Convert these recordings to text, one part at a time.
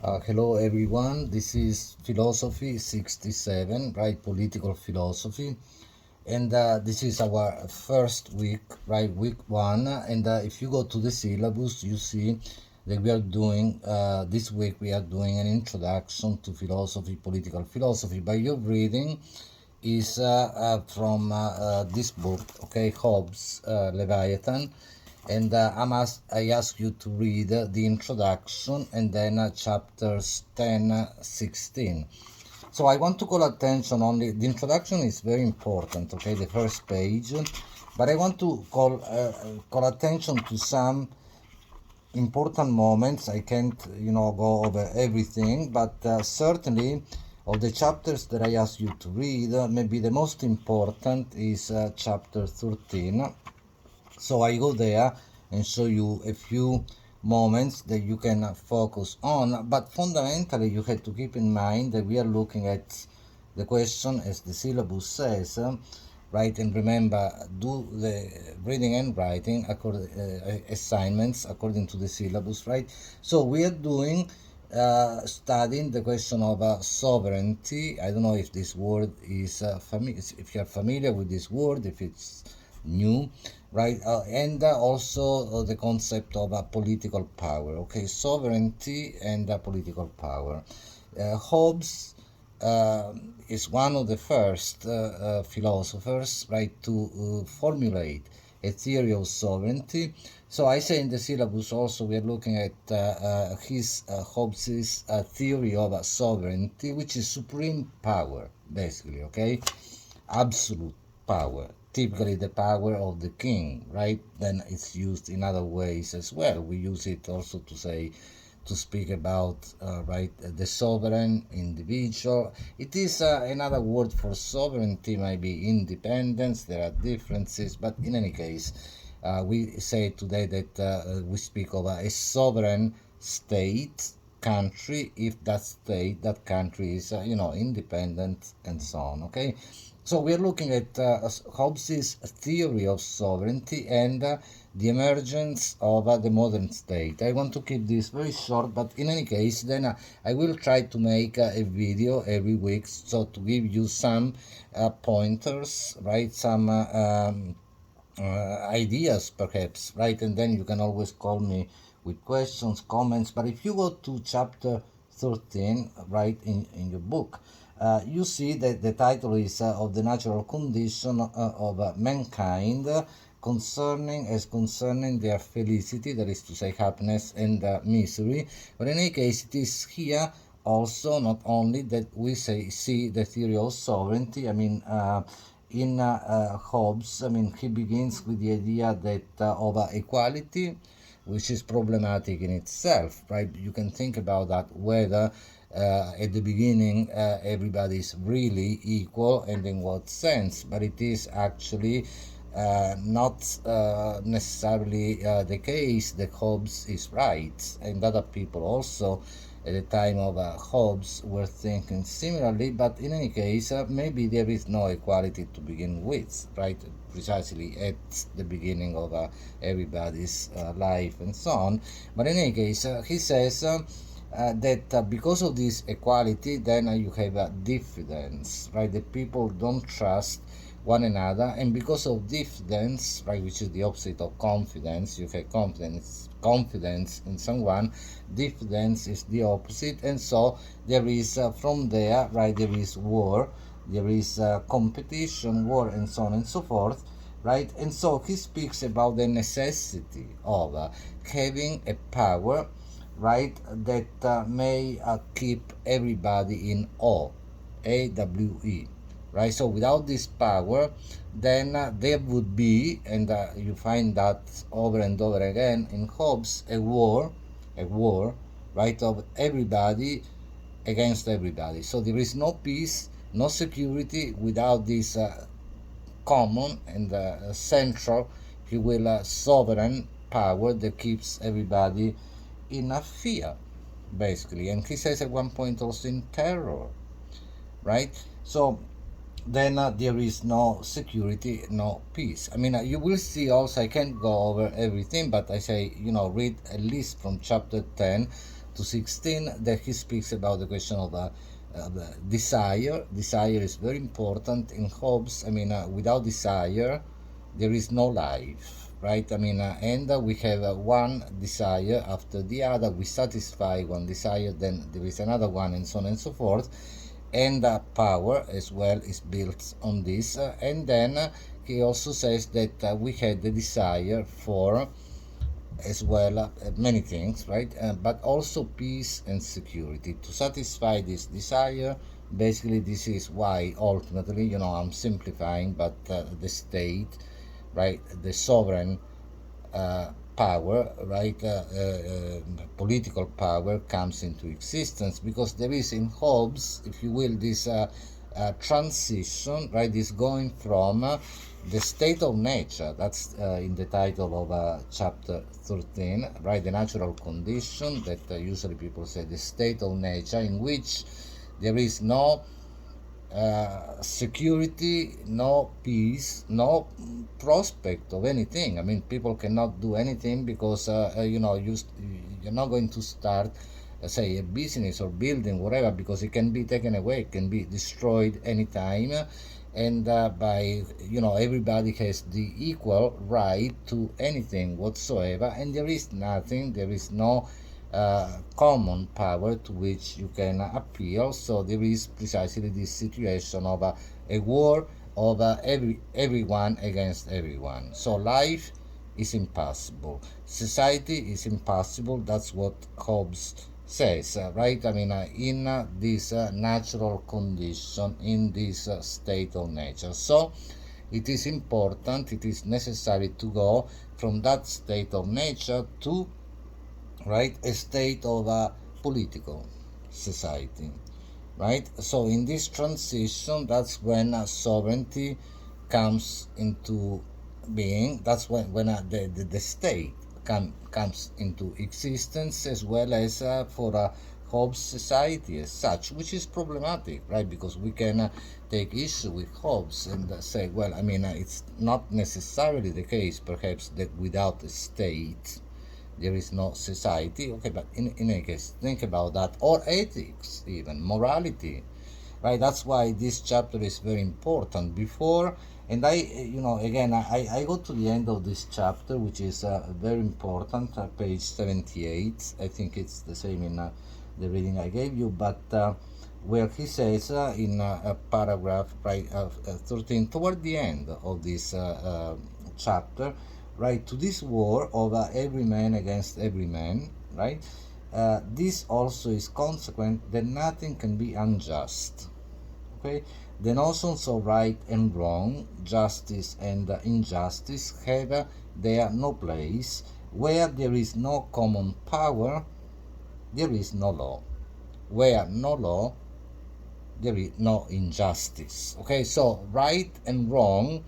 Hello everyone, this is Philosophy 67, right? Political philosophy. And this is our first week, right? Week one. And if you go to the syllabus, you see that we are doing, this week we are doing an introduction to philosophy, political philosophy. By your reading is from this book, okay, Hobbes, Leviathan, and I ask you to read the introduction and then chapters 10, 16. So I want to call attention only, the introduction is very important, okay, the first page, but I want to call attention to some important moments. I can't, go over everything, but certainly of the chapters that I ask you to read, maybe the most important is chapter 13. So I go there and show you a few moments that you can focus on, but fundamentally you have to keep in mind that we are looking at the question as the syllabus says, right? And remember, do the reading and writing assignments according to the syllabus, right? So we are doing studying the question of sovereignty. I don't know if this word is if you are familiar with this word, if it's new, right? And also the concept of political power, okay? Sovereignty and political power. Hobbes uh, is one of the first philosophers, right, to formulate a theory of sovereignty. So I say in the syllabus also we are looking at Hobbes's theory of sovereignty, which is supreme power, basically, okay? Absolute power, typically the power of the king, right? Then it's used in other ways as well. We use it also to say, to speak about, right, the sovereign individual. It is another word for sovereignty, might be independence. There are differences, but in any case, we say today that we speak of a sovereign state country if that state, that country is independent and so on, okay? So we're looking at Hobbes's theory of sovereignty and the emergence of the modern state. I want to keep this very short, but in any case, then I will try to make a video every week, so to give you some pointers, right? Some ideas, perhaps, right? And then you can always call me with questions, comments. But if you go to chapter 13, right, in your book, you see that the title is of the natural condition of mankind, concerning their felicity, that is to say happiness and misery. But in any case, it is here also not only that we see the theory of sovereignty. I mean, in Hobbes, I mean, he begins with the idea that of equality, which is problematic in itself, right? You can think about that, whether at the beginning everybody is really equal and in what sense, but it is actually not necessarily the case that Hobbes is right, and other people also at the time of Hobbes were thinking similarly, but in any case, maybe there is no equality to begin with, right? Precisely at the beginning of everybody's life and so on. But in any case, he says that because of this equality, then you have a diffidence, right? The people don't trust one another, and because of diffidence, right, which is the opposite of confidence, you have confidence in someone, diffidence is the opposite, and so there is from there, right, there is war, there is competition, war, and so on and so forth, right? And so he speaks about the necessity of having a power, right, that may keep everybody in awe, AWE, right? So without this power, then there would be, and you find that over and over again in Hobbes, a war, right, of everybody against everybody. So there is no peace, no security without this common and central, if you will, sovereign power that keeps everybody in a fear, basically. And he says at one point also in terror, right? So then there is no security, no peace. I mean, you will see also, I can't go over everything, but I say, read at least from chapter 10 to 16, that he speaks about the question of desire. Desire is very important in Hobbes. I mean, without desire, there is no life, right? I mean, and we have one desire after the other. We satisfy one desire, then there is another one, and so on and so forth. And power as well is built on this. And then he also says that we had the desire for as well many things, right? But also peace and security. To satisfy this desire, basically this is why ultimately, you know, I'm simplifying, but the state, right, the sovereign power, right, political power comes into existence, because there is in Hobbes, if you will, this transition, right, is going from the state of nature, that's in the title of chapter 13, right, the natural condition, that usually people say the state of nature, in which there is no security, no peace, no prospect of anything. I mean, people cannot do anything because you know, you're not going to start say a business or building whatever, because it can be taken away, it can be destroyed anytime, and by, you know, everybody has the equal right to anything whatsoever, and there is nothing, there is no common power to which you can appeal. So there is precisely this situation of a war of everyone against everyone. So life is impossible, society is impossible. That's what Hobbes says, right? I mean, in this natural condition, in this state of nature. So it is important, it is necessary to go from that state of nature to, right, a state of a political society, right? So in this transition, that's when sovereignty comes into being. That's when the state comes into existence, as well as for Hobbes society as such, which is problematic, right? Because we can take issue with Hobbes and say, well, I mean, it's not necessarily the case, perhaps, that without a state there is no society. Okay, but in any case, think about that. Or ethics, even morality, right? That's why this chapter is very important. Before, and I, you know, again, I go to the end of this chapter, which is very important, page 78. I think it's the same in the reading I gave you, but where he says in a paragraph, right, 13, toward the end of this chapter, right, to this war of every man against every man, right, this also is consequent that nothing can be unjust. Okay, the notions of right and wrong, justice and injustice have there no place. Where there is no common power, there is no law. Where no law, there is no injustice. Okay, so right and wrong,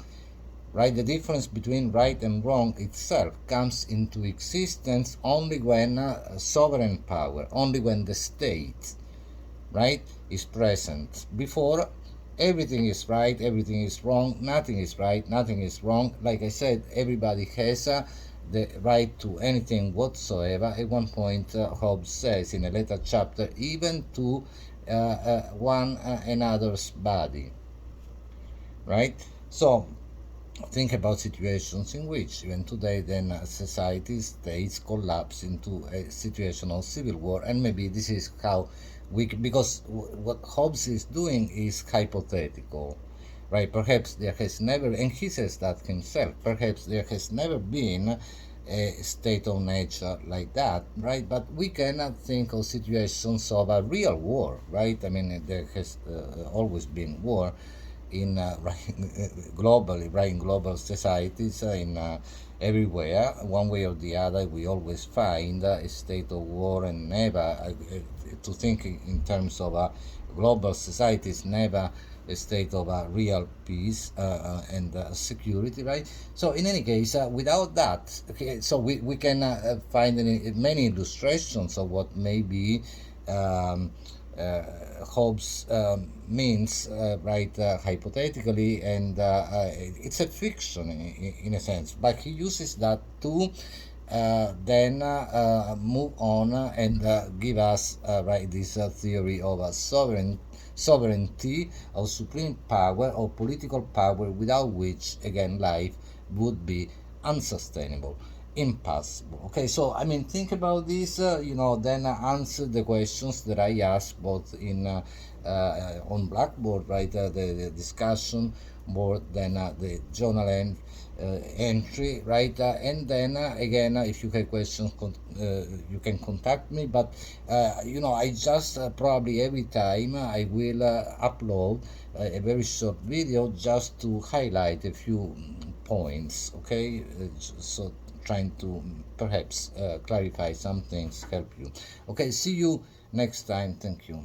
right, the difference between right and wrong itself comes into existence only when sovereign power, only when the state, right, is present. Before, everything is right, everything is wrong, nothing is right, nothing is wrong. Like I said, everybody has the right to anything whatsoever. At one point, Hobbes says in a later chapter, even to one another's body, right? So think about situations in which even today then societies, states collapse into a situation of civil war, and maybe this is how we, because what Hobbes is doing is hypothetical, right? Perhaps there has never, and he says that himself, perhaps there has never been a state of nature like that, right? But we cannot think of situations of a real war, right? I mean, there has always been war in globally, right, in global societies, in everywhere, one way or the other, we always find a state of war, and never to think in terms of global societies, never a state of real peace and security, right? So in any case, without that, okay, so we can find many illustrations of what may be Hobbes means, right, hypothetically, and it's a fiction in a sense, but he uses that to then move on and give us right this theory of sovereignty of supreme power or political power, without which again life would be unsustainable, impossible. Okay, so I mean, think about this, then answer the questions that I asked both in on Blackboard, right, the discussion board, then the journal entry, right, and then again, if you have questions, you can contact me. But I just probably every time I will upload a very short video just to highlight a few points. Okay, so trying to perhaps clarify some things, help you. Okay, see you next time. Thank you.